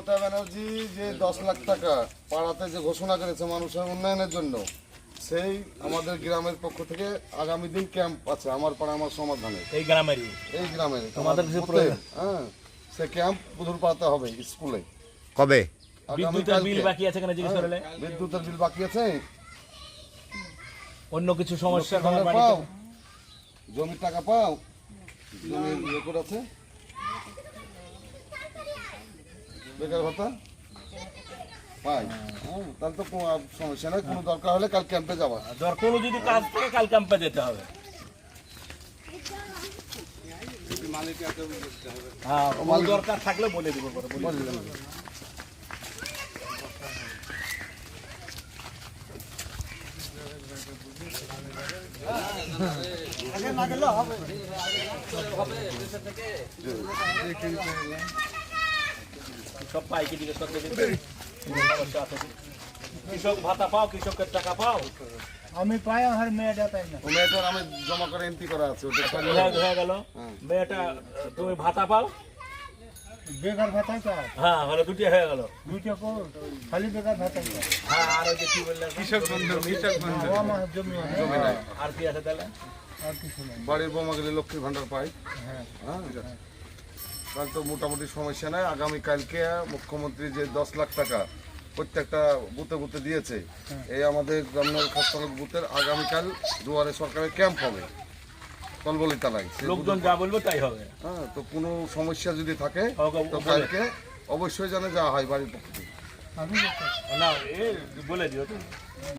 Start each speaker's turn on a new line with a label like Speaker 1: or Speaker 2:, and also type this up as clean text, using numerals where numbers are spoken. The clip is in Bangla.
Speaker 1: মমতা ব্যানার্জি যে 10 লাখ টাকা পাড়াতে যে ঘোষণা করেছে মানুষের উন্নয়নের জন্য, সেই আমাদের গ্রামের পক্ষ থেকে আগামী দিন ক্যাম্প আছে আমার পাড়া আমার সমাধানে।
Speaker 2: এই গ্রামেরই তোমাদের কিছু প্রয়োজন?
Speaker 1: হ্যাঁ, সে ক্যাম্প বুধুর পাড়াতে হবে স্কুলে।
Speaker 3: কবে?
Speaker 2: বিদ্যুতের বিল বাকি আছে কিনা জিজ্ঞেস করলে?
Speaker 1: বিদ্যুতের বিল বাকি আছে,
Speaker 2: অন্য কিছু সমস্যা
Speaker 1: লক্ষ্মীর ভাণ্ডার পাও, জমির টাকা পাও, জমির রেকর্ড আছে, বেকার ভাতা পাই। তাহলে তো কোনো সমস্যা নেই, কোনো দরকার হলে কাল ক্যাম্পে যাবা।
Speaker 2: ধর কোনো যদি কাজ থাকে কাল ক্যাম্পে যেতে হবে। হ্যাঁ, কোনো দরকার থাকলে বলে দিব। সব পাইকে জিজ্ঞেস করতে দিতে সমস্যা আছে কি? কৃষক ভাতা পাও, কৃষকের টাকা পাও?
Speaker 4: আমি পাই, আমার মেয়েটা পাই না।
Speaker 1: ও মেয়েটার আমি জমা করে এন্ট্রি করা আছে, ওটা
Speaker 2: হয়ে গেল। মেয়েটা তুমি ভাতা পাও?
Speaker 4: বেকার ভাতা চাই।
Speaker 2: হ্যাঁ, হলো দুটি হয়ে গেল।
Speaker 4: দুইটা কর, খালি বেকার ভাতা চাই।
Speaker 2: হ্যাঁ, আর ওই যে কি বললেন? কৃষক বন্ধু।
Speaker 4: আমার জমি আছে।
Speaker 1: জমি নাই।
Speaker 2: আর কি আছে তাহলে?
Speaker 4: আর কিছু নাই।
Speaker 1: বাড়ির বৌমা গেলে লক্ষ্মীর ভাণ্ডার পাই।
Speaker 4: হ্যাঁ।
Speaker 1: তাহলে তো মোটামুটি সমস্যা নাই। আগামীকালকে মুখ্যমন্ত্রী যে 10 লাখ টাকা প্রত্যেকটা বুথে বুথে দিয়েছে, এই আমাদের গ্রামের খাসতালক বুথের আগামীকাল দুয়ারে সরকারের ক্যাম্প হবে কলবলি তালায়।
Speaker 2: লোকজন যা বলবে তাই হবে।
Speaker 1: হ্যাঁ, তো কোনো সমস্যা যদি থাকে তো
Speaker 2: বলে।
Speaker 1: কালকে অবশ্যই জানে যাওয়া হয় বাড়ির পক্ষ থেকে।
Speaker 4: আমি
Speaker 2: না, এ বলে দিও তো।